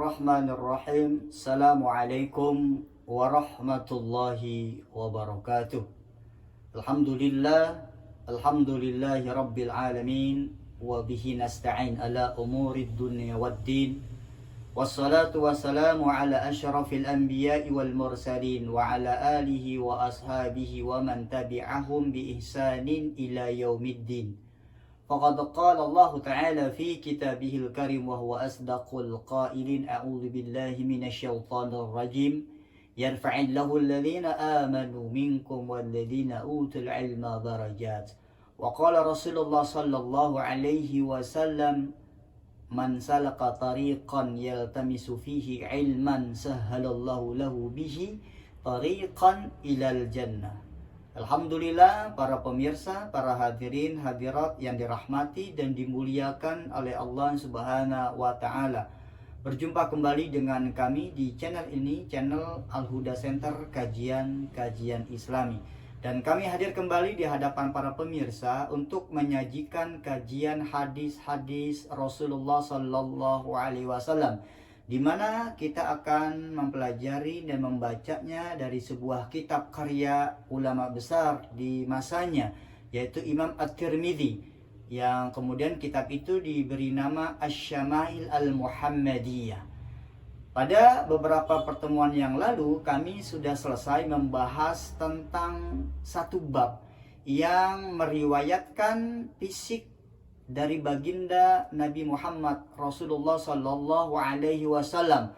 Bismillahirrahmanirrahim. Assalamualaikum warahmatullahi wabarakatuh. Alhamdulillahi rabbil alamin. Wa bihi nasta'in ala umurid dunya waddin. Wassalatu wassalamu ala asyrafil anbiya'i wal mursalin. Wa ala alihi wa ashabihi wa man tabi'ahum bi ihsanin ila yaumiddin. Faqad qala Allah Ta'ala fi kitabihil karim wa huwa asdaqul qailin. A'udzu billahi minasyaitonir rajim. Yarfa'illahu alladhina amanu minkum walladhina utul ilma darajat. Wa qala Rasulullah sallallahu alaihi wasallam, man salaka tariqan yaltamisu fihi ilman sahhalallahu lahu bihi tariqan ilal jannah. Alhamdulillah, para pemirsa, para hadirin hadirat yang dirahmati dan dimuliakan oleh Allah Subhanahu wa Ta'ala. Berjumpa kembali dengan kami di channel ini, channel Al-Huda Center Kajian Islami. Dan kami hadir kembali di hadapan para pemirsa untuk menyajikan kajian hadis-hadis Rasulullah Sallallahu Alaihi Wasallam, di mana kita akan mempelajari dan membacanya dari sebuah kitab karya ulama besar di masanya, yaitu Imam At-Tirmidzi, yang kemudian kitab itu diberi nama Asy-Syama'il Al-Muhammadiyah. Pada beberapa pertemuan yang lalu kami sudah selesai membahas tentang satu bab yang meriwayatkan fisik dari baginda Nabi Muhammad Rasulullah Sallallahu Alaihi Wasallam,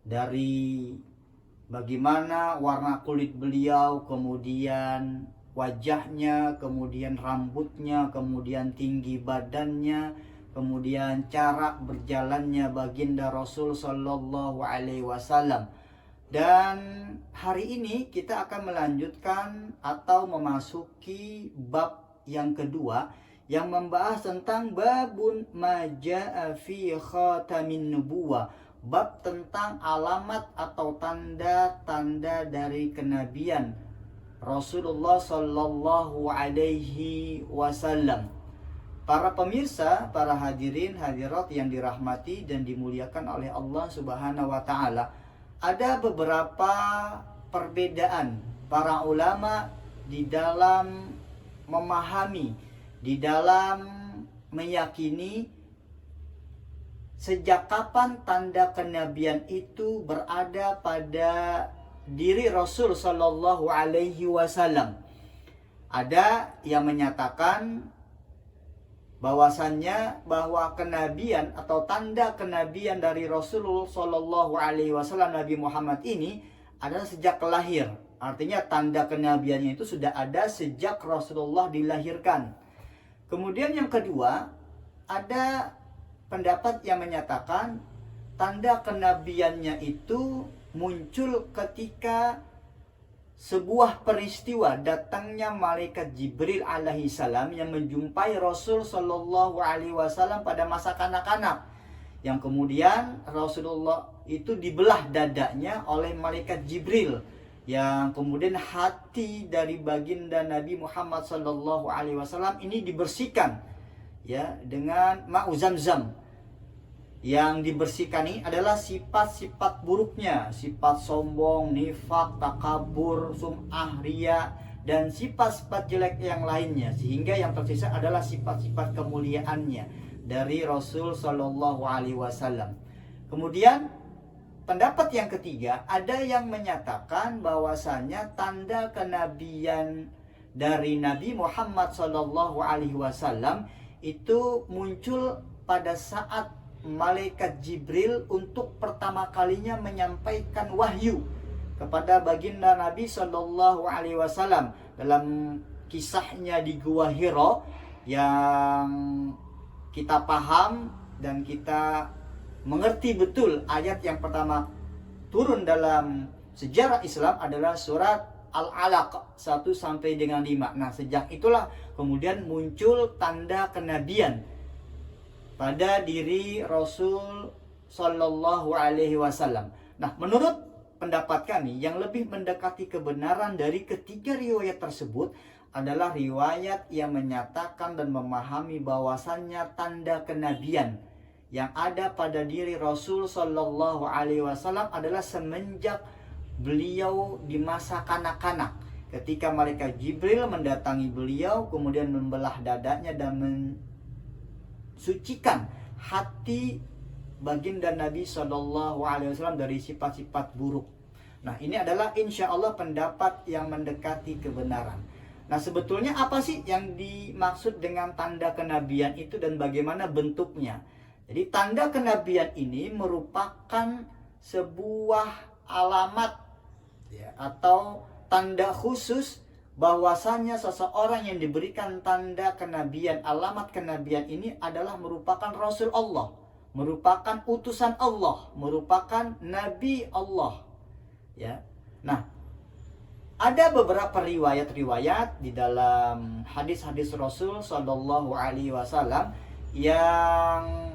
dari bagaimana warna kulit beliau, kemudian wajahnya, kemudian rambutnya, kemudian tinggi badannya, kemudian cara berjalannya baginda Rasul Sallallahu Alaihi Wasallam. Dan hari ini kita akan melanjutkan atau memasuki bab yang kedua, yang membahas tentang babun maja'a fi khatamin nubuwah, bab tentang alamat atau tanda-tanda dari kenabian Rasulullah Sallallahu Alaihi Wasallam. Para pemirsa, para hadirin hadirat yang dirahmati dan dimuliakan oleh Allah Subhanahu wa Ta'ala, ada beberapa perbedaan para ulama di dalam memahami, di dalam meyakini sejak kapan tanda kenabian itu berada pada diri Rasul Sallallahu Alaihi Wasallam. Ada yang menyatakan bahwasannya bahwa kenabian atau tanda kenabian dari Rasulullah Sallallahu Alaihi Wasallam, Nabi Muhammad ini adalah sejak lahir. Artinya tanda kenabiannya itu sudah ada sejak Rasulullah dilahirkan. Kemudian yang kedua, ada pendapat yang menyatakan tanda kenabiannya itu muncul ketika sebuah peristiwa datangnya malaikat Jibril alaihi salam yang menjumpai Rasul Sallallahu Alaihi Wasallam pada masa kanak-kanak, yang kemudian Rasulullah itu dibelah dadanya oleh malaikat Jibril, yang kemudian hati dari baginda Nabi Muhammad Sallallahu Alaihi Wasallam ini dibersihkan, ya, dengan ma'u zamzam. Yang dibersihkan ini adalah sifat-sifat buruknya, sifat sombong, nifak, takabur, sum'ah, riya, dan sifat-sifat jelek yang lainnya, sehingga yang tersisa adalah sifat-sifat kemuliaannya dari Rasul Sallallahu Alaihi Wasallam. Kemudian pendapat yang ketiga, ada yang menyatakan bahwasanya tanda kenabian dari Nabi Muhammad Sallallahu Alaihi Wasallam itu muncul pada saat malaikat Jibril untuk pertama kalinya menyampaikan wahyu kepada baginda Nabi Sallallahu Alaihi Wasallam dalam kisahnya di Gua Hira, yang kita paham dan kita mengerti betul. Ayat yang pertama turun dalam sejarah Islam adalah surat Al-Alaq 1 sampai dengan 5. Nah, sejak itulah kemudian muncul tanda kenabian pada diri Rasul Sallallahu Alaihi Wasallam. Nah, menurut pendapat kami yang lebih mendekati kebenaran dari ketiga riwayat tersebut adalah riwayat yang menyatakan dan memahami bahwasannya tanda kenabian yang ada pada diri Rasul Shallallahu Alaihi Wasallam adalah semenjak beliau di masa kanak-kanak, ketika malaikat Jibril mendatangi beliau kemudian membelah dadanya dan mensucikan hati baginda Nabi Shallallahu Alaihi Wasallam dari sifat-sifat buruk. Nah, ini adalah insya Allah pendapat yang mendekati kebenaran. Nah, sebetulnya apa sih yang dimaksud dengan tanda kenabian itu dan bagaimana bentuknya? Jadi tanda kenabian ini merupakan sebuah alamat ya, atau tanda khusus bahwasanya seseorang yang diberikan tanda kenabian, alamat kenabian ini adalah merupakan Rasul Allah, merupakan utusan Allah, merupakan Nabi Allah. Ya, nah ada beberapa riwayat-riwayat di dalam hadis-hadis Rasul Shallallahu Alaihi Wasallam yang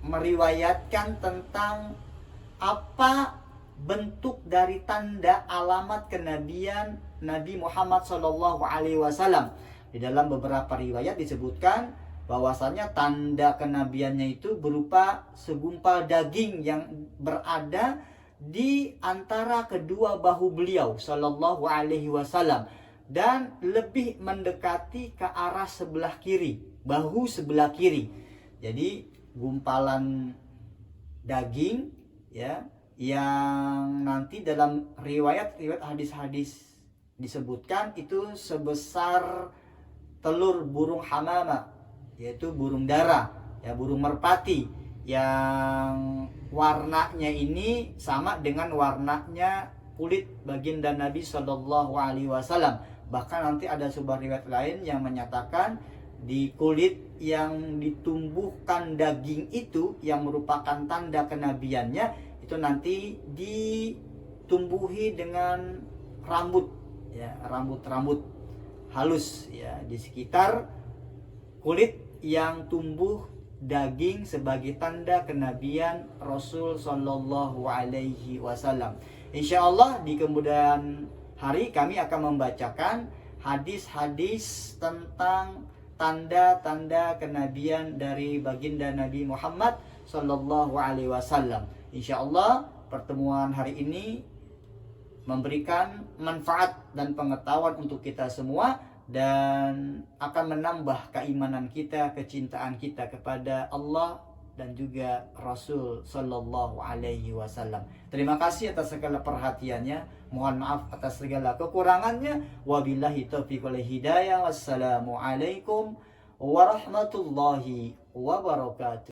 meriwayatkan tentang apa bentuk dari tanda alamat kenabian Nabi Muhammad Shallallahu Alaihi Wasallam. Di dalam beberapa riwayat disebutkan bahwasanya tanda kenabiannya itu berupa segumpal daging yang berada di antara kedua bahu beliau Shallallahu Alaihi Wasallam dan lebih mendekati ke arah sebelah kiri, bahu sebelah kiri. Jadi gumpalan daging ya yang nanti dalam riwayat hadis-hadis disebutkan itu sebesar telur burung hamama, yaitu burung dara, ya burung merpati, yang warnanya ini sama dengan warnanya kulit baginda Nabi Shallallahu Alaihi Wasallam. Bahkan nanti ada sebuah riwayat lain yang menyatakan di kulit yang ditumbuhkan daging itu yang merupakan tanda kenabiannya itu nanti ditumbuhi dengan rambut, ya rambut-rambut halus ya di sekitar kulit yang tumbuh daging sebagai tanda kenabian Rasul Shallallahu Alaihi Wasallam. Insya Allah di kemudian hari kami akan membacakan hadis-hadis tentang tanda-tanda kenabian dari baginda Nabi Muhammad Shallallahu Alaihi Wasallam. Insya Allah pertemuan hari ini memberikan manfaat dan pengetahuan untuk kita semua dan akan menambah keimanan kita, kecintaan kita kepada Allah dan juga Rasul Sallallahu Alaihi Wasallam. Terima kasih atas segala perhatiannya. Mohon maaf atas segala kekurangannya. Wabillahi taufiq wal hidayah. Wassalamualaikum warahmatullahi wabarakatuh.